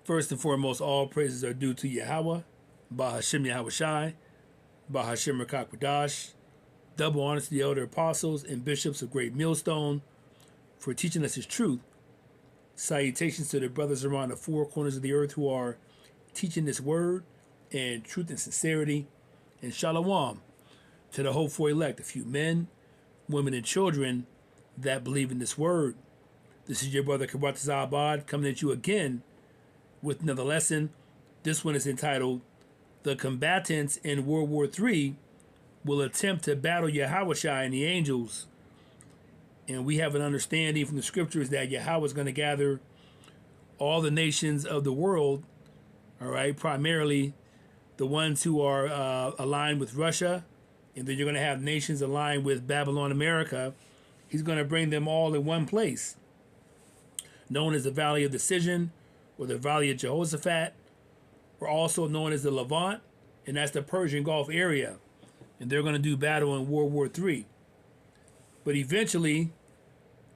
First and foremost, all praises are due to Yahweh, Bahashem YAHAWASHI, Bahashem Rakakwadash. Double honor to the elder apostles and bishops of Great Millstone for teaching us his truth. Salutations to the brothers around the four corners of the earth who are teaching this word and truth and sincerity. And shalom to the hopeful elect, a few men, women, and children that believe in this word. This is your brother COMBATANTS coming at you again with another lesson. This one is entitled, The Combatants in World War III Will Attempt to Battle Yahawashi and the Angels. And we have an understanding from the scriptures that Yahweh is going to gather all the nations of the world, all right, primarily the ones who are aligned with Russia, and then you're going to have nations aligned with Babylon, America. He's going to bring them all in one place, known as the Valley of Decision, or the Valley of Jehoshaphat, or also known as the Levant, and that's the Persian Gulf area. And they're going to do battle in World War III. But eventually,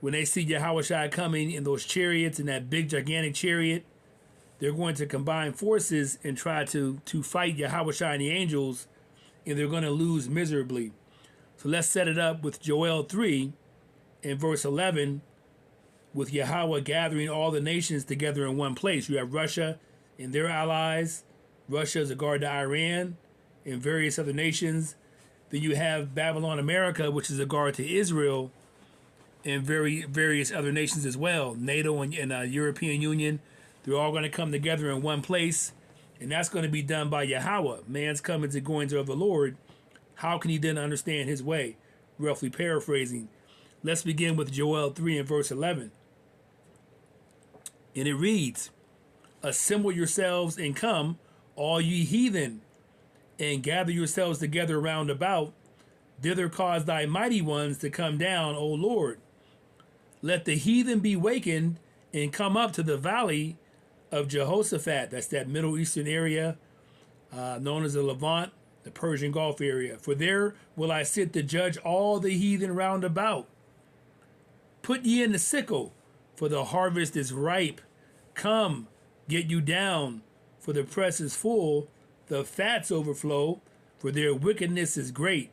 when they see Yahawashi coming in those chariots, in that big gigantic chariot, they're going to combine forces and try to fight Yahawashi and the angels, and they're going to lose miserably. So let's set it up with Joel 3 and verse 11, with Yahweh gathering all the nations together in one place. You have Russia and their allies. Russia is a guard to Iran and various other nations. Then you have Babylon, America, which is a guard to Israel and various other nations as well. NATO and European Union, they're all going to come together in one place. And that's going to be done by Yahweh. Man's comings and goings of the Lord. How can he then understand his way? Roughly paraphrasing. Let's begin with Joel 3 and verse 11. And it reads, Assemble yourselves and come, all ye heathen, and gather yourselves together round about. Thither cause thy mighty ones to come down, O Lord. Let the heathen be wakened and come up to the valley of Jehoshaphat. That's that Middle Eastern area known as the Levant, the Persian Gulf area. For there will I sit to judge all the heathen round about. Put ye in the sickle, for the harvest is ripe. Come, get you down, for the press is full. The fats overflow, for their wickedness is great.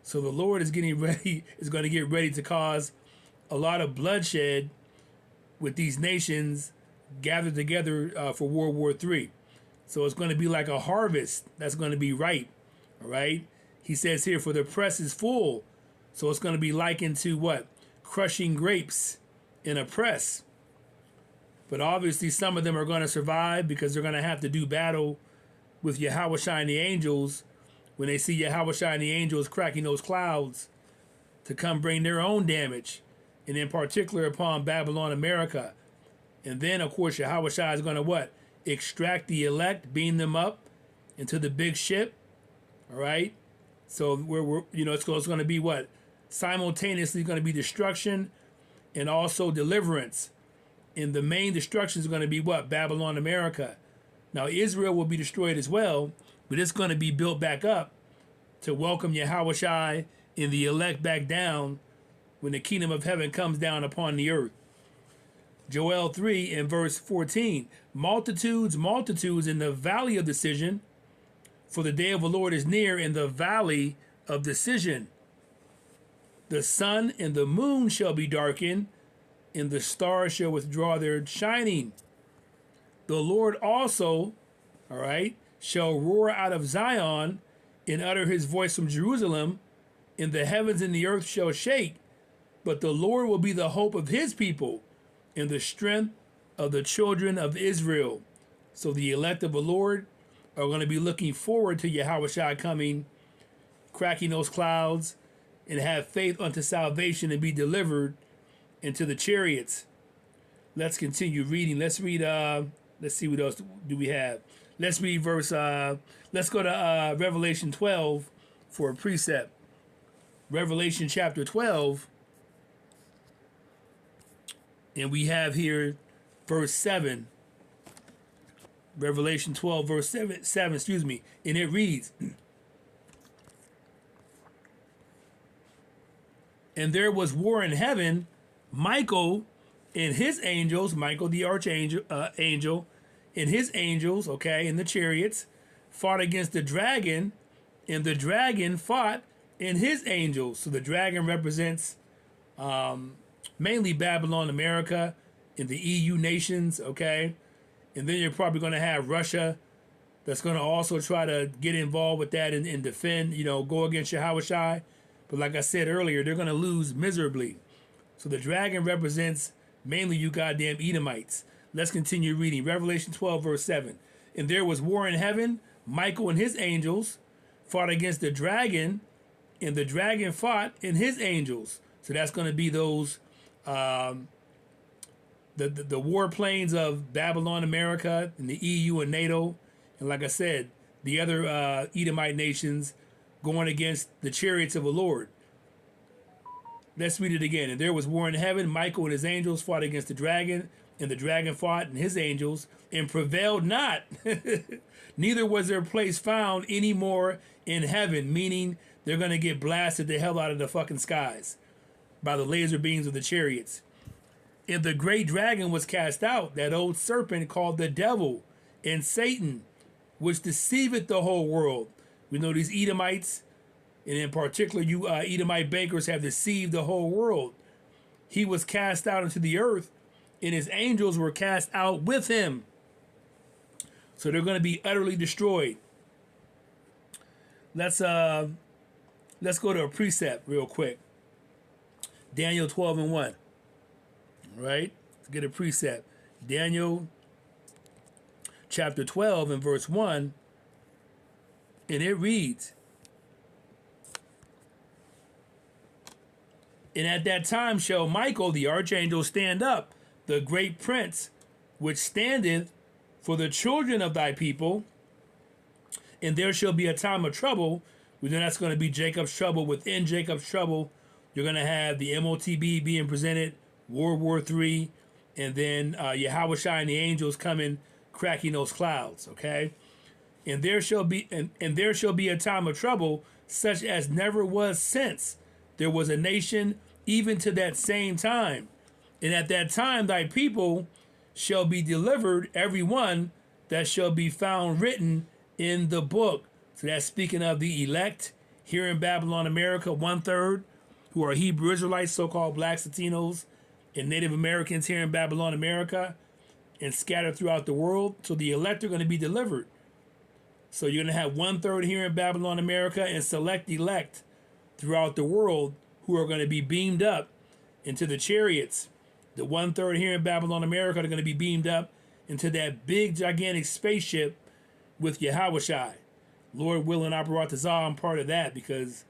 So the Lord is going to get ready to cause a lot of bloodshed with these nations gathered together for World War III. So it's going to be like a harvest that's going to be ripe. All right. He says here, for the press is full. So it's going to be likened to what? Crushing grapes in a press. But obviously some of them are going to survive because they're going to have to do battle with Yahawashi and the angels when they see Yahawashi and the angels cracking those clouds to come bring their own damage, and in particular upon Babylon, America. And then, of course, Yahawashi is going to what? Extract the elect, beam them up into the big ship. All right. So it's going to be what? Simultaneously going to be destruction and also deliverance. And the main destruction is going to be what? Babylon, America. Now, Israel will be destroyed as well, but it's going to be built back up to welcome Yahawashi and the elect back down when the kingdom of heaven comes down upon the earth. Joel 3 and verse 14. Multitudes, multitudes in the valley of decision, for the day of the Lord is near in the valley of decision. The sun and the moon shall be darkened, and the stars shall withdraw their shining. The Lord also, all right, shall roar out of Zion and utter his voice from Jerusalem, and the heavens and the earth shall shake. But the Lord will be the hope of his people and the strength of the children of Israel. So the elect of the Lord are going to be looking forward to Yahawashi coming, cracking those clouds, and have faith unto salvation and be delivered into the chariots. Let's continue reading. Let's read, let's see what else do we have. Let's read verse, let's go to Revelation 12 for a precept. Revelation chapter 12. And we have here verse 7. Revelation 12 verse 7, and it reads, And there was war in heaven. Michael and his angels, Michael the archangel, angel, and his angels, okay, in the chariots, fought against the dragon, and the dragon fought and his angels. So the dragon represents mainly Babylon, America, and the EU nations, okay? And then you're probably going to have Russia that's going to also try to get involved with that and defend, go against YAHAWASHI. But like I said earlier, they're going to lose miserably. So the dragon represents mainly you goddamn Edomites. Let's continue reading. Revelation 12, verse 7. And there was war in heaven. Michael and his angels fought against the dragon, and the dragon fought and his angels. So that's going to be those the warplanes of Babylon, America, and the EU and NATO. And like I said, the other Edomite nations going against the chariots of the Lord. Let's read it again. And there was war in heaven. Michael and his angels fought against the dragon, and the dragon fought and his angels, and prevailed not. Neither was their place found any more in heaven, meaning they're going to get blasted the hell out of the fucking skies by the laser beams of the chariots. And the great dragon was cast out, that old serpent called the devil and Satan, which deceiveth the whole world. We know these Edomites, and in particular you Edomite bankers, have deceived the whole world. He was cast out into the earth, and his angels were cast out with him. So they're going to be utterly destroyed. Let's go to a precept real quick. Daniel 12 and 1. Right? Let's get a precept. Daniel chapter 12 and verse 1. And it reads, and at that time shall Michael the archangel stand up, the great prince, which standeth for the children of thy people, and there shall be a time of trouble. We know that's going to be Jacob's trouble. Within Jacob's trouble, you're going to have the MOTB being presented, World War III, and then YAHAWASHI and the angels coming, cracking those clouds, okay? And there shall be a time of trouble, such as never was since there was a nation, even to that same time. And at that time thy people shall be delivered, every one that shall be found written in the book. So that's speaking of the elect here in Babylon, America, 1/3, who are Hebrew Israelites, so-called blacks, Latinos, and Native Americans here in Babylon, America, and scattered throughout the world. So the elect are going to be delivered. So you're going to have 1/3 here in Babylon, America, and select elect throughout the world who are going to be beamed up into the chariots. The 1/3 here in Babylon, America are going to be beamed up into that big, gigantic spaceship with YAHAWASHI. Lord willing, Aparatazah, I'm part of that because,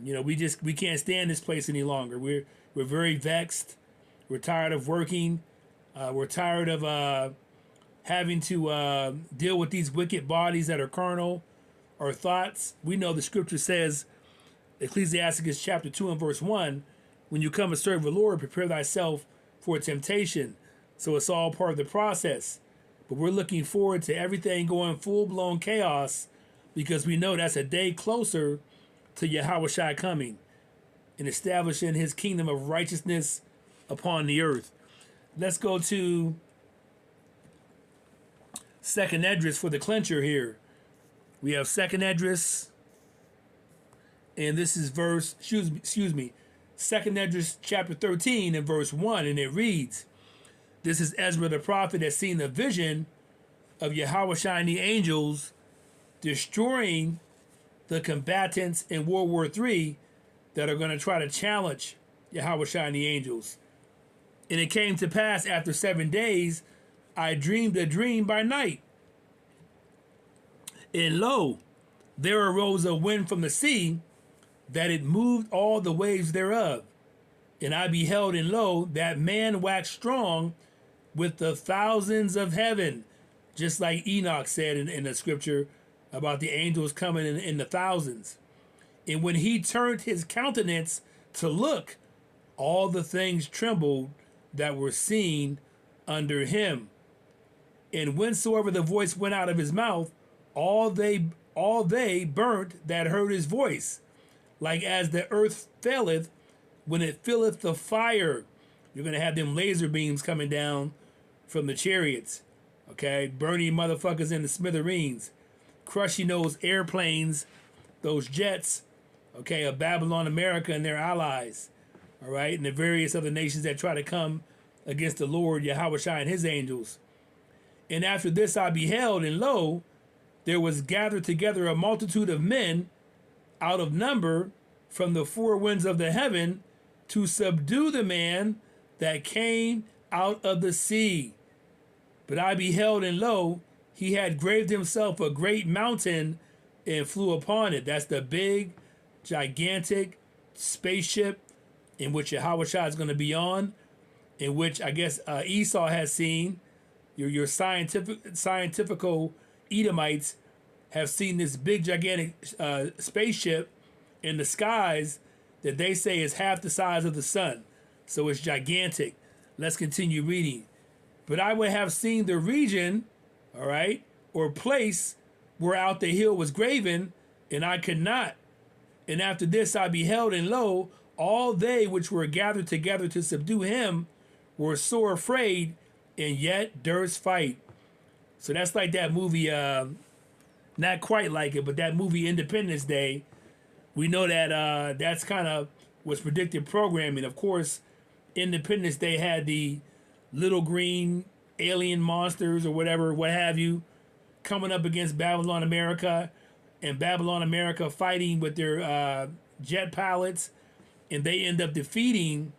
we can't stand this place any longer. We're very vexed. We're tired of working. We're tired of having to deal with these wicked bodies that are carnal, our thoughts. We know the scripture says, Ecclesiasticus chapter 2 and verse 1, when you come to serve the Lord, prepare thyself for temptation. So it's all part of the process. But we're looking forward to everything going full-blown chaos because we know that's a day closer to YAHAWASHI coming and establishing his kingdom of righteousness upon the earth. Let's go to Second Esdras for the clincher here. We have Second Esdras, and this is Second Esdras chapter 13 and verse 1, and it reads, this is Ezra the prophet that seen the vision of YAHAWASHI and the angels destroying the combatants in World War III that are going to try to challenge YAHAWASHI and the angels. And it came to pass after 7 days, I dreamed a dream by night. And lo, there arose a wind from the sea, that it moved all the waves thereof. And I beheld, and lo, that man waxed strong with the thousands of heaven. Just like Enoch said in the scripture about the angels coming in the thousands. And when he turned his countenance to look, all the things trembled that were seen under him. And whensoever the voice went out of his mouth, all they burnt that heard his voice, like as the earth faileth when it filleth the fire. You're going to have them laser beams coming down from the chariots. Okay, burning motherfuckers in the smithereens, crushing those airplanes, those jets, okay, of Babylon, America, and their allies, all right, and the various other nations that try to come against the Lord, Yahawashi, and his angels. And after this I beheld, and lo, there was gathered together a multitude of men out of number from the four winds of the heaven to subdue the man that came out of the sea. But I beheld, and lo, he had graved himself a great mountain and flew upon it. That's the big, gigantic spaceship in which Yahawashi is going to be on, in which I guess Esau has seen. Your scientifical Edomites have seen this big, gigantic spaceship in the skies that they say is half the size of the sun. So it's gigantic. Let's continue reading. But I would have seen the region, all right, or place where out the hill was graven, and I could not. And after this I beheld, and lo, all they which were gathered together to subdue him were sore afraid, and yet durst fight. So that's like that movie, not quite like it, but that movie Independence Day. We know that that's kind of was predicted programming. Of course, Independence Day had the little green alien monsters or whatever, what have you, coming up against Babylon America, and Babylon America fighting with their jet pilots, and they end up defeating,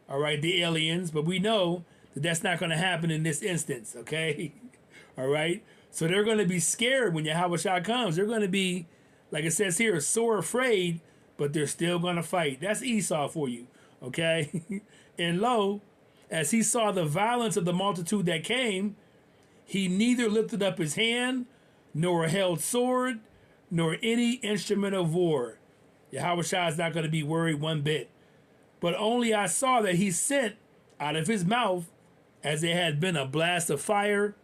all right, the aliens. But we know that that's not going to happen in this instance, okay? All right? So they're going to be scared when Yahawashi comes. They're going to be, like it says here, sore afraid, but they're still going to fight. That's Esau for you, okay? And lo, as he saw the violence of the multitude that came, he neither lifted up his hand, nor held sword, nor any instrument of war. Yahawashi is not going to be worried one bit. But only I saw that he sent out of his mouth, as it had been a blast of fire,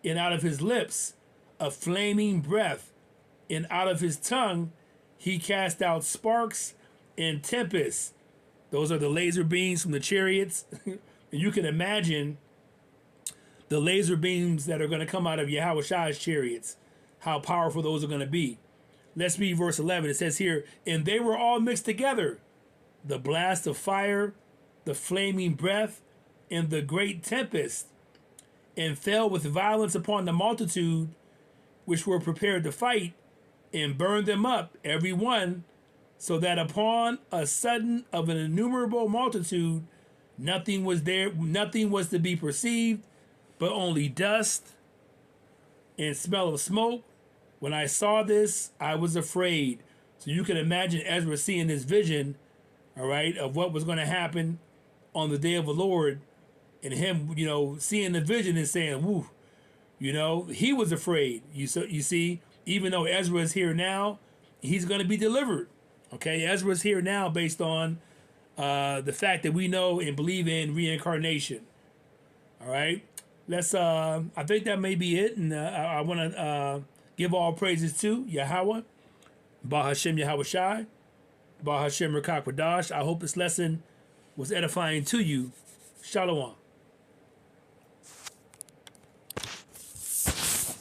and out of his lips a flaming breath, and out of his tongue he cast out sparks and tempests. Those are the laser beams from the chariots. And you can imagine the laser beams that are going to come out of Yahawashi's chariots, how powerful those are going to be. Let's read verse 11. It says here, and they were all mixed together, the blast of fire, the flaming breath, and the great tempest, and fell with violence upon the multitude which were prepared to fight, and burned them up, every one, so that upon a sudden of an innumerable multitude, nothing was there, nothing was to be perceived, but only dust and smell of smoke. When I saw this, I was afraid. So you can imagine Ezra seeing this vision, all right, of what was going to happen on the day of the Lord, and him, seeing the vision and saying, woo, he was afraid. You see, even though Ezra is here now, he's going to be delivered. Okay, Ezra's here now based on the fact that we know and believe in reincarnation. All right, let's. I think that may be it, and I want to give all praises to Yahweh, Bahashem Yahawashi, Bahashem Rakak Wadash. I hope this lesson was edifying to you. Shalom.